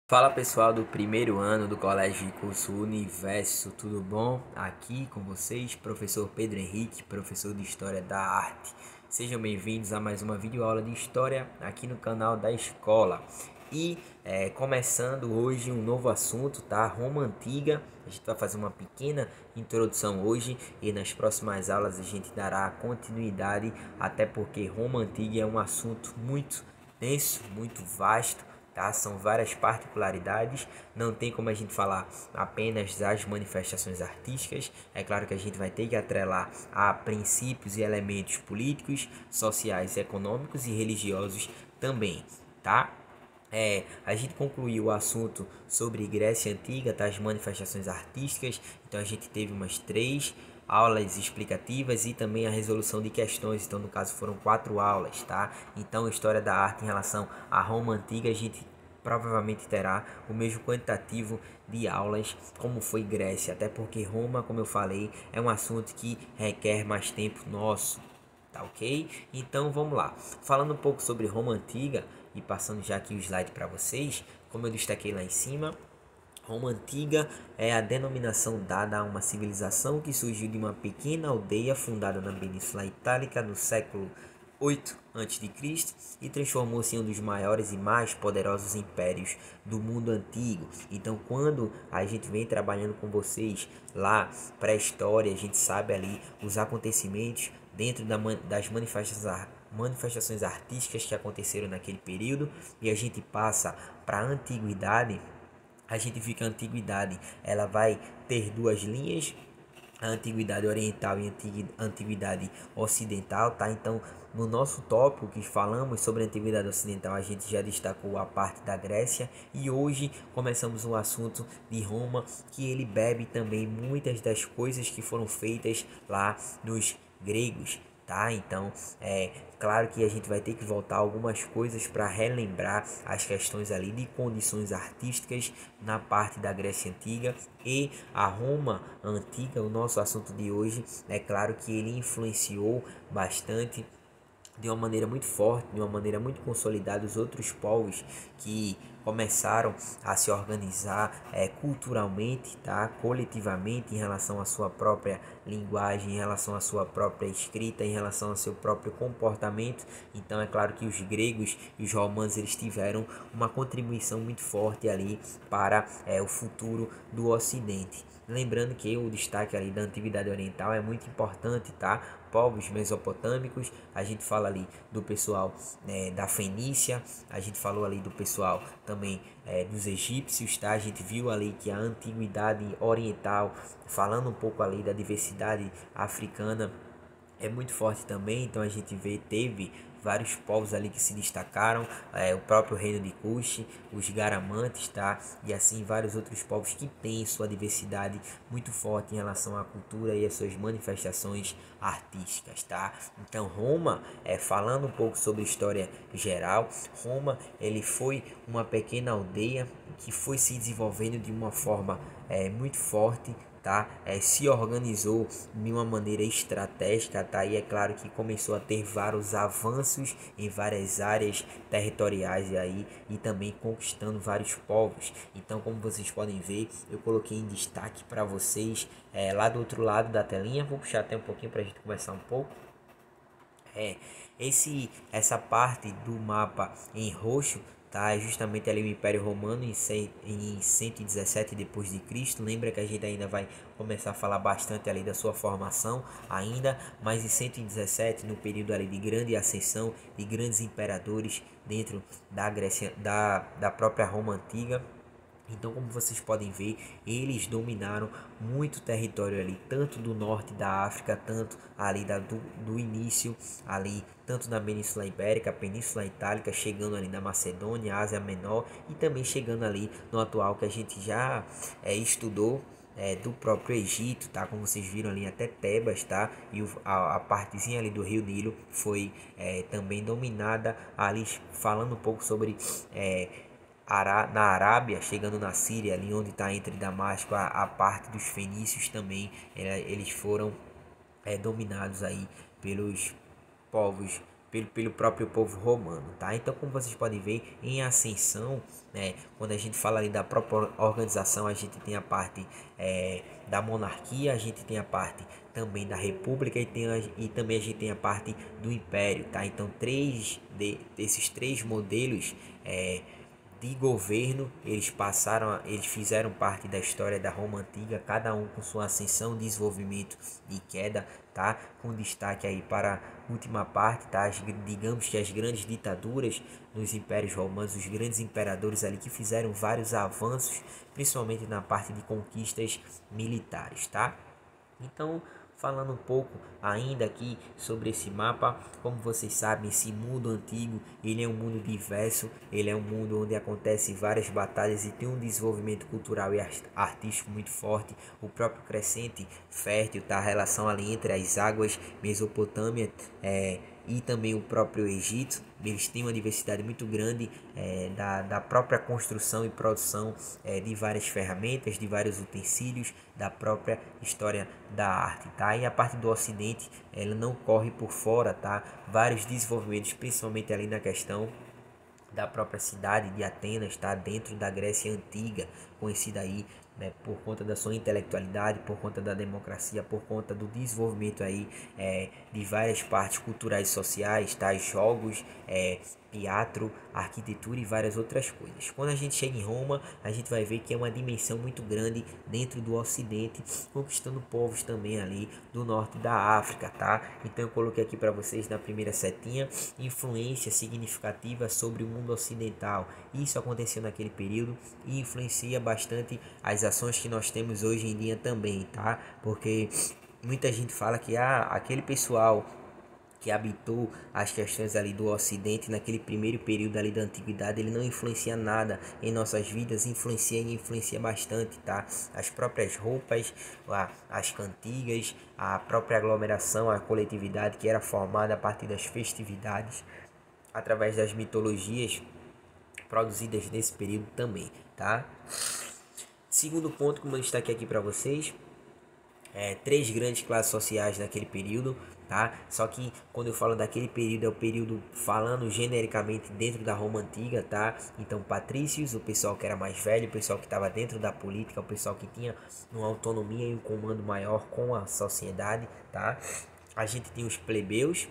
Fala pessoal do primeiro ano do Colégio de Curso Universo, tudo bom? Aqui com vocês, professor Pedro Henrique, professor de História da Arte. Sejam bem-vindos a mais uma videoaula de História aqui no canal da escola. E começando hoje um novo assunto, tá? Roma Antiga. A gente vai fazer uma pequena introdução hoje e nas próximas aulas a gente dará continuidade, até porque Roma Antiga é um assunto muito denso, muito vasto. Tá? São várias particularidades, não tem como a gente falar apenas das manifestações artísticas. É claro que a gente vai ter que atrelar a princípios e elementos políticos, sociais, econômicos e religiosos também, tá? A gente concluiu o assunto sobre Grécia Antiga, tá? As manifestações artísticas. Então a gente teve umas 3 aulas explicativas e também a resolução de questões. Então no caso foram 4 aulas, tá? Então História da Arte em relação à Roma Antiga a gente provavelmente terá o mesmo quantitativo de aulas como foi Grécia, até porque Roma, como eu falei, é um assunto que requer mais tempo nosso. Tá ok? Então vamos lá. Falando um pouco sobre Roma Antiga e passando já aqui o slide para vocês, como eu destaquei lá em cima, Roma Antiga é a denominação dada a uma civilização que surgiu de uma pequena aldeia fundada na Península Itálica no século 8 a.C. e transformou-se em um dos maiores e mais poderosos impérios do mundo antigo. Então, quando a gente vem trabalhando com vocês lá pré-história, a gente sabe ali os acontecimentos dentro das manifestações artísticas que aconteceram naquele período, e a gente passa para a antiguidade. A gente fica a antiguidade, ela vai ter 2 linhas, a antiguidade oriental e a antiguidade ocidental, tá? Então, no nosso tópico que falamos sobre a antiguidade ocidental, a gente já destacou a parte da Grécia e hoje começamos um assunto de Roma, que ele bebe também muitas das coisas que foram feitas lá nos gregos. Tá? Então, é claro que a gente vai ter que voltar algumas coisas para relembrar as questões ali de condições artísticas na parte da Grécia Antiga e a Roma Antiga. O nosso assunto de hoje, é claro que ele influenciou bastante de uma maneira muito forte, de uma maneira muito consolidada, os outros povos que começaram a se organizar culturalmente, tá? Coletivamente, em relação à sua própria linguagem, em relação à sua própria escrita, em relação ao seu próprio comportamento. Então é claro que os gregos e os romanos eles tiveram uma contribuição muito forte ali para o futuro do Ocidente. Lembrando que o destaque ali da Antiguidade Oriental é muito importante, tá? Povos mesopotâmicos, a gente fala ali do pessoal da Fenícia, a gente falou ali do pessoal também dos egípcios, tá? A gente viu ali que a Antiguidade Oriental, falando um pouco ali da diversidade africana, é muito forte também. Então a gente teve vários povos ali que se destacaram, o próprio reino de Cush, os Garamantes, tá? E assim vários outros povos que têm sua diversidade muito forte em relação à cultura e às suas manifestações artísticas, tá? Então Roma, falando um pouco sobre história geral, Roma ele foi uma pequena aldeia que foi se desenvolvendo de uma forma muito forte, tá? Se organizou de uma maneira estratégica, tá? E é claro que começou a ter vários avanços em várias áreas territoriais e também conquistando vários povos. Então, como vocês podem ver, eu coloquei em destaque para vocês lá do outro lado da telinha. Vou puxar até um pouquinho para a gente conversar um pouco. Essa parte do mapa em roxo, tá? É justamente ali o Império Romano em 117 depois de Cristo. Lembra que a gente ainda vai começar a falar bastante ali da sua formação ainda, mas em 117, no período ali de grande ascensão de grandes imperadores dentro da Grécia, da própria Roma antiga. Então, como vocês podem ver, eles dominaram muito território ali, tanto do norte da África, tanto ali do início, ali, tanto na Península Ibérica, Península Itálica, chegando ali na Macedônia, Ásia Menor e também chegando ali no atual que a gente já estudou, do próprio Egito, tá? Como vocês viram ali até Tebas, tá? E a partezinha ali do Rio Nilo foi também dominada ali, falando um pouco sobre na Arábia, chegando na Síria, ali onde está entre Damasco, a parte dos fenícios também, eles foram dominados aí pelos povos pelo próprio povo romano, tá? Então, como vocês podem ver, em ascensão, né, quando a gente fala ali da própria organização, a gente tem a parte da monarquia, a gente tem a parte também da república e também a gente tem a parte do império, tá? Então, desses três modelos de governo, eles fizeram parte da história da Roma antiga, cada um com sua ascensão, desenvolvimento e queda, tá? Com destaque aí para a última parte, tá? Digamos que as grandes ditaduras nos impérios romanos, os grandes imperadores ali que fizeram vários avanços, principalmente na parte de conquistas militares, tá? Então, falando um pouco ainda aqui sobre esse mapa, como vocês sabem, esse mundo antigo, ele é um mundo diverso, ele é um mundo onde acontecem várias batalhas e tem um desenvolvimento cultural e artístico muito forte, o próprio crescente fértil, tá? A relação ali entre as águas Mesopotâmia e também o próprio Egito, eles têm uma diversidade muito grande da própria construção e produção de várias ferramentas, de vários utensílios, da própria história da arte, tá? E a parte do Ocidente, ela não corre por fora, tá? Vários desenvolvimentos, principalmente ali na questão da própria cidade de Atenas, tá? Dentro da Grécia Antiga, conhecida aí, né, por conta da sua intelectualidade, por conta da democracia, por conta do desenvolvimento aí de várias partes culturais e sociais, tá? Jogos, teatro, arquitetura e várias outras coisas. Quando a gente chega em Roma, a gente vai ver que é uma dimensão muito grande dentro do Ocidente, conquistando povos também ali do norte da África, tá? Então eu coloquei aqui para vocês na primeira setinha, influência significativa sobre o mundo ocidental. Isso aconteceu naquele período e influencia bastante as ações que nós temos hoje em dia também, tá? Porque muita gente fala que aquele pessoal que habitou as questões ali do Ocidente naquele primeiro período ali da antiguidade, ele não influencia nada em nossas vidas, influencia bastante, tá? As próprias roupas, as cantigas, a própria aglomeração, a coletividade que era formada a partir das festividades, através das mitologias produzidas nesse período também, tá? Segundo ponto, como eu destaquei aqui para vocês, três grandes classes sociais naquele período, tá? Só que quando eu falo daquele período, é o período falando genericamente dentro da Roma antiga, tá? Então, patrícios, o pessoal que era mais velho, o pessoal que estava dentro da política, o pessoal que tinha uma autonomia e um comando maior com a sociedade, tá? A gente tem os plebeus,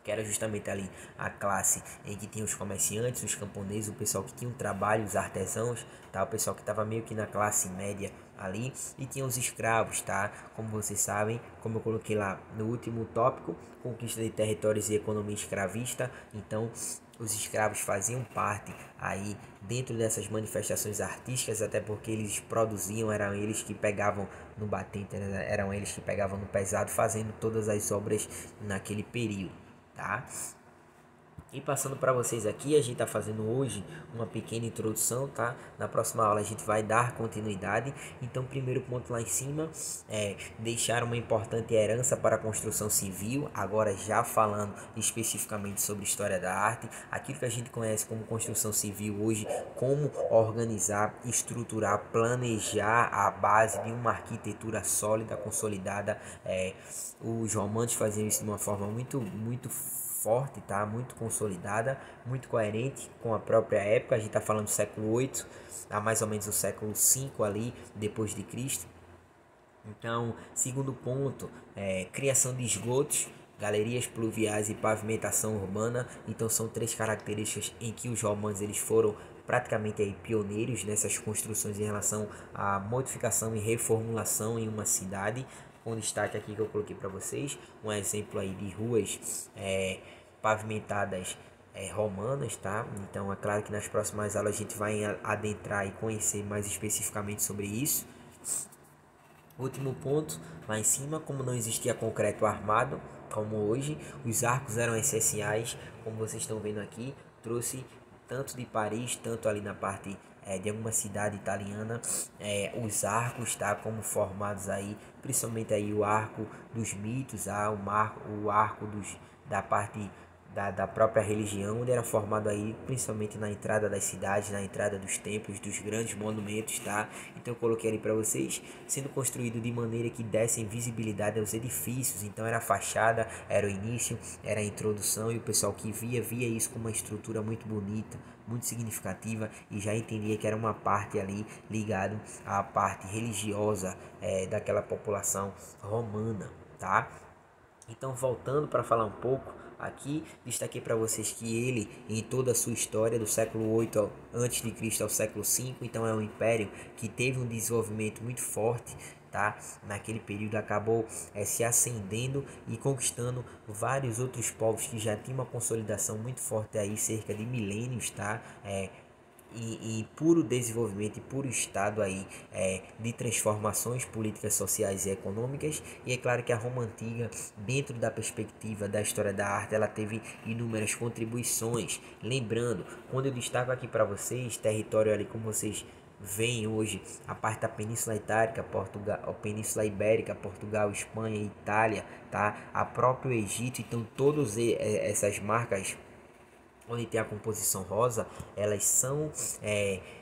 que era justamente ali a classe em que tinha os comerciantes, os camponeses, o pessoal que tinha um trabalho, os artesãos, tá? O pessoal que estava meio que na classe média ali, e tinha os escravos, tá? Como vocês sabem, como eu coloquei lá no último tópico, conquista de territórios e economia escravista. Então os escravos faziam parte aí dentro dessas manifestações artísticas, até porque eles produziam, eram eles que pegavam no batente, eram eles que pegavam no pesado, fazendo todas as obras naquele período, tá? E passando para vocês aqui, a gente está fazendo hoje uma pequena introdução, tá? Na próxima aula a gente vai dar continuidade. Então, primeiro ponto lá em cima é deixar uma importante herança para a construção civil. Agora já falando especificamente sobre história da arte, aquilo que a gente conhece como construção civil hoje, como organizar, estruturar, planejar a base de uma arquitetura sólida, consolidada. Os românticos faziam isso de uma forma muito forte, tá? Muito consolidada, muito coerente com a própria época. A gente está falando do século 8 a mais ou menos o século 5 ali depois de Cristo. Então, segundo ponto, criação de esgotos, galerias pluviais e pavimentação urbana. Então são três características em que os romanos eles foram praticamente aí pioneiros nessas construções em relação à modificação e reformulação em uma cidade. Com destaque aqui que eu coloquei para vocês, um exemplo aí de ruas pavimentadas romanas, tá? Então é claro que nas próximas aulas a gente vai adentrar e conhecer mais especificamente sobre isso. Último ponto, lá em cima, como não existia concreto armado, como hoje, os arcos eram essenciais, como vocês estão vendo aqui, trouxe tanto de Paris, tanto ali na parte de alguma cidade italiana, os arcos, tá, como formados aí, principalmente aí o arco dos mitos, o arco da parte da própria religião, onde era formado aí principalmente na entrada das cidades, na entrada dos templos, dos grandes monumentos, tá? Então eu coloquei ali para vocês, sendo construído de maneira que dessem visibilidade aos edifícios. Então era a fachada, era o início, era a introdução, e o pessoal que via isso com uma estrutura muito bonita, muito significativa, e já entendia que era uma parte ali ligado à parte religiosa daquela população romana, tá? Então, voltando para falar um pouco aqui, destaquei para vocês que ele, em toda a sua história, do século 8 a.C. ao século 5, então é um império que teve um desenvolvimento muito forte, tá? Naquele período acabou se ascendendo e conquistando vários outros povos que já tinham uma consolidação muito forte aí, cerca de milênios, tá? E puro desenvolvimento e puro estado aí de transformações políticas, sociais e econômicas. E é claro que a Roma Antiga, dentro da perspectiva da história da arte, ela teve inúmeras contribuições. Lembrando, quando eu destaco aqui para vocês, território ali como vocês veem hoje, a parte da Península Itálica, Portugal, a Península Ibérica, Portugal, Espanha, Itália, tá? A próprio Egito, então todas essas marcas onde tem a composição rosa, elas são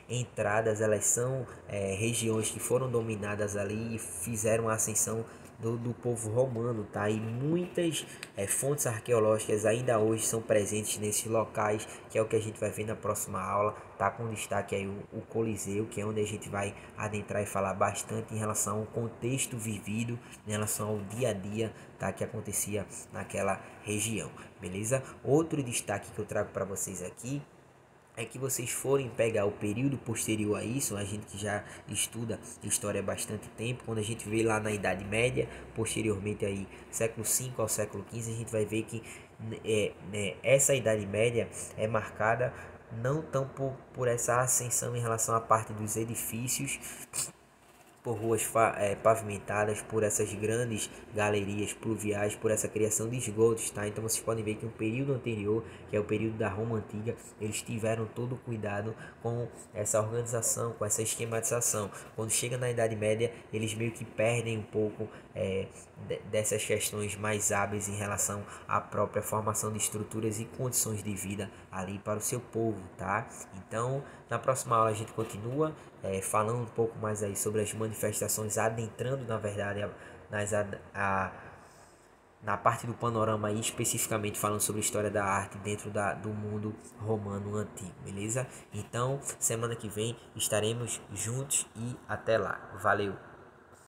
entradas, elas são regiões que foram dominadas ali e fizeram a ascensão do povo romano, tá? E muitas fontes arqueológicas ainda hoje são presentes nesses locais, que é o que a gente vai ver na próxima aula, tá? Com destaque aí o Coliseu, que é onde a gente vai adentrar e falar bastante em relação ao contexto vivido, em relação ao dia a dia, tá? Que acontecia naquela região, beleza? Outro destaque que eu trago para vocês aqui é que vocês forem pegar o período posterior a isso, a gente que já estuda história há bastante tempo, quando a gente vê lá na Idade Média, posteriormente aí século 5 ao século 15, a gente vai ver que essa Idade Média é marcada não tão por essa ascensão em relação à parte dos edifícios, por ruas pavimentadas, por essas grandes galerias pluviais, por essa criação de esgotos, tá? Então vocês podem ver que o período anterior, que é o período da Roma Antiga, eles tiveram todo o cuidado com essa organização, com essa esquematização. Quando chega na Idade Média, eles meio que perdem um pouco dessas questões mais hábeis em relação à própria formação de estruturas e condições de vida ali para o seu povo, tá? Então, na próxima aula a gente continua falando um pouco mais aí sobre as manifestações, adentrando na verdade na parte do panorama aí, especificamente falando sobre a história da arte dentro do mundo romano antigo, beleza? Então, semana que vem estaremos juntos e até lá. Valeu!